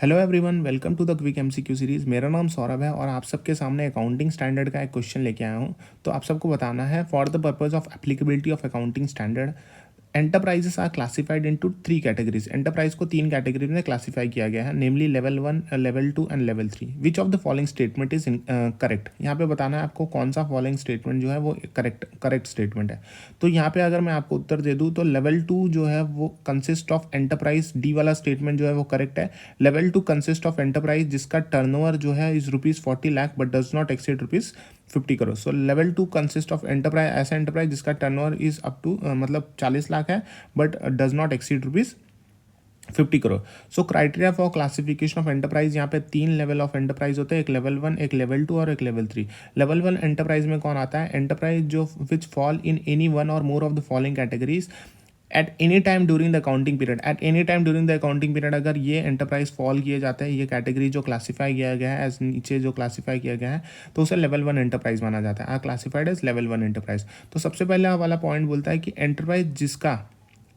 Hello everyone, welcome to the quick MCQ series. मेरा नाम सौरभ है और आप सबके सामने अकाउंटिंग स्टैंडर्ड का एक क्वेश्चन लेके आया हूँ। तो आप सबको बताना है, for the purpose of applicability of accounting standard enterprises are classified into 3 categories. Enterprise को 3 कैटेगरीज में क्लासीफाई किया गया है, namely level 1, level 2 and level 3। Which of the following statement is correct. यहाँ पे बताना है आपको कौन सा फॉलोइंग स्टेटमेंट जो है वो करेक्ट स्टेटमेंट है। तो यहाँ पे अगर मैं आपको उत्तर दे दूँ तो लेवल 2 जो है वो कंसिस्ट ऑफ एंटरप्राइज, डी वाला स्टेटमेंट जो है वो करेक्ट है। लेवल 2 कंसिस्ट ऑफ एंटरप्राइज जिसका टर्नओवर जो है is ₹40 lakh but does not exceed ₹50 crore. So level 2 consist of enterprise, ऐसा एंटरप्राइज जिसका टर्नओवर इज अप टू मतलब 40 लाख है but does not exceed ₹50 crore. So criteria for classification of enterprise, यहाँ पे 3 लेवल ऑफ एंटरप्राइज होते हैं, एक लेवल 1, एक लेवल 2 और एक लेवल 3। लेवल 1 एंटरप्राइज में कौन आता है? एंटरप्राइज जो which fall in any one or more of the following categories at any time during the accounting period. At any time during the accounting period अगर ये एंटरप्राइज फॉल किए जाते हैं, ये कैटेगरी जो क्लासीफाई किया गया है एज नीचे जो क्लासीफाई किया गया है, तो उसे लेवल 1 एंटरप्राइज माना जाता है। Classified as level 1 enterprise. तो सबसे पहले वाला पॉइंट बोलता है कि एंटरप्राइज जिसका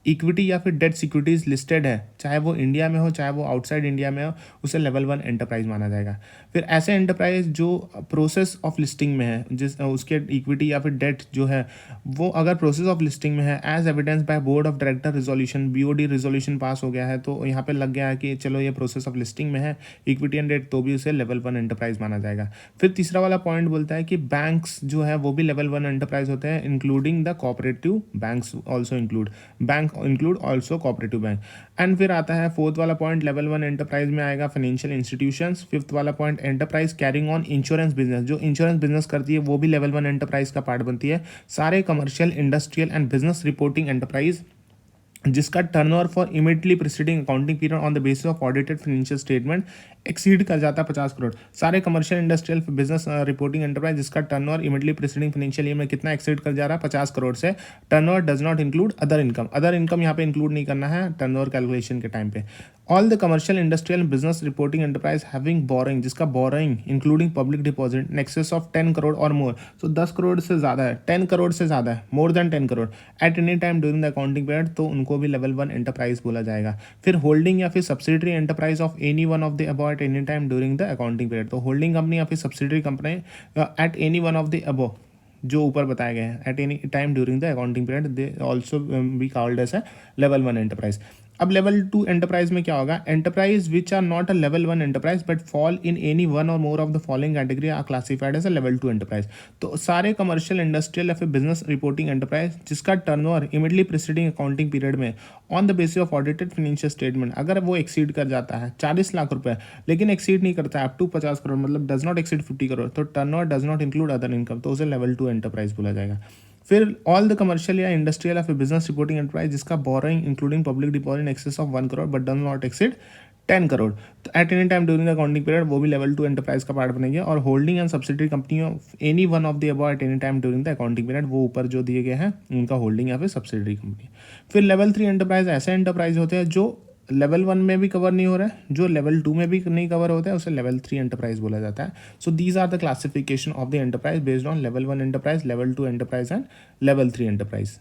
इक्विटी या फिर डेट सिक्योरिटीज लिस्टेड है, चाहे वो इंडिया में हो चाहे वो आउटसाइड इंडिया में हो, उसे लेवल 1 एंटरप्राइज माना जाएगा। फिर ऐसे एंटरप्राइज जो प्रोसेस ऑफ लिस्टिंग में है, जिस उसके इक्विटी या फिर डेट जो है वो अगर प्रोसेस ऑफ लिस्टिंग में है, as evidence by board of director resolution, BOD resolution pass हो गया है, तो यहाँ पे लग गया है कि चलो ये प्रोसेस ऑफ लिस्टिंग में है, इक्विटी एंड डेट, तो भी उसे लेवल 1 एंटरप्राइज माना जाएगा। फिर तीसरा वाला पॉइंट बोलता है कि बैंक्स जो है वो भी लेवल 1 एंटरप्राइज होते हैं, including the cooperative banks also include also cooperative bank. And फिर आता है फोर्थ वाला पॉइंट, लेवल 1 एंटरप्राइज में आएगा फाइनेंशियल इंस्टीट्यूशंस। फिफ्थ वाला point, enterprise carrying on insurance business, जो इंश्योरेंस बिजनेस करती है वो भी लेवल 1 एंटरप्राइज का पार्ट बनती है। सारे commercial, industrial and business reporting enterprise जिसका turnover for immediately preceding accounting period on the basis of audited financial statement exceed कर जाता है 50 करोड़। सारे commercial, industrial, business reporting enterprise जिसका turnover immediately preceding financial year में कितना एक्सीड कर जा रहा है? 50 करोड़ से। Turnover does not include other income. Other income यहाँ पे इंक्लूड नहीं करना है टर्नओवर कैलकुलेशन के टाइम पे। All the commercial, industrial, business reporting enterprise having borrowing, जिसका borrowing including public deposit in excess of 10 crore or more, सो 10 करोड़ से ज़्यादा है, 10 करोड़ से ज़्यादा है, more than 10 crore eight any time during the accounting period, तो उनको भी लेवल 1 एंटरप्राइज बोला जाएगा। फिर होल्डिंग या फिर subsidiary enterprise of any one of the above at any time during the accounting period, तो होल्डिंग कंपनी या फिर subsidiary company at any one of the above जो ऊपर बताए गए हैं at any time during the accounting period, they also be called as a level 1 enterprise. अब level 2 enterprise में क्या होगा? Enterprise which are not a level 1 enterprise but fall in any one or more of the following category are classified as a level 2 enterprise. तो सारे commercial, industrial या फिर business reporting enterprise जिसका turnover immediately preceding accounting period में on the basis of audited financial statement अगर वो exceed कर जाता है 40 लाख रुपए, लेकिन एक्सीड नहीं करता है अप टू 50 करोड़, मतलब डज नॉट एक्सीड 50 करोड़, तो turnover does not include other income, तो उसे लेवल 2 एंटरप्राइज बोला जाएगा। फिर ऑल द कमर्शियल या इंडस्ट्रियल या फिर बिजनेस रिपोर्टिंग एंटरप्राइज जिसका borrowing including public deposit excess of 1 crore but does not exceed 10 crore, तो at any time during the accounting period वो भी लेवल 2 एंटरप्राइज का पार्ट बनेंगे। और holding and subsidiary company of any one of the above at any time during the accounting period, वो ऊपर जो दिए गए हैं उनका होल्डिंग या फिर सब्सिडरी कंपनी। फिर लेवल 3 एंटरप्राइज ऐसे एंटरप्राइज होते हैं जो लेवल 1 में भी कवर नहीं हो रहा है, जो लेवल 2 में भी नहीं कवर होता है, उसे लेवल 3 एंटरप्राइज बोला जाता है। So these are the classification of the enterprise based on level 1 enterprise, level 2 enterprise and level 3 enterprise.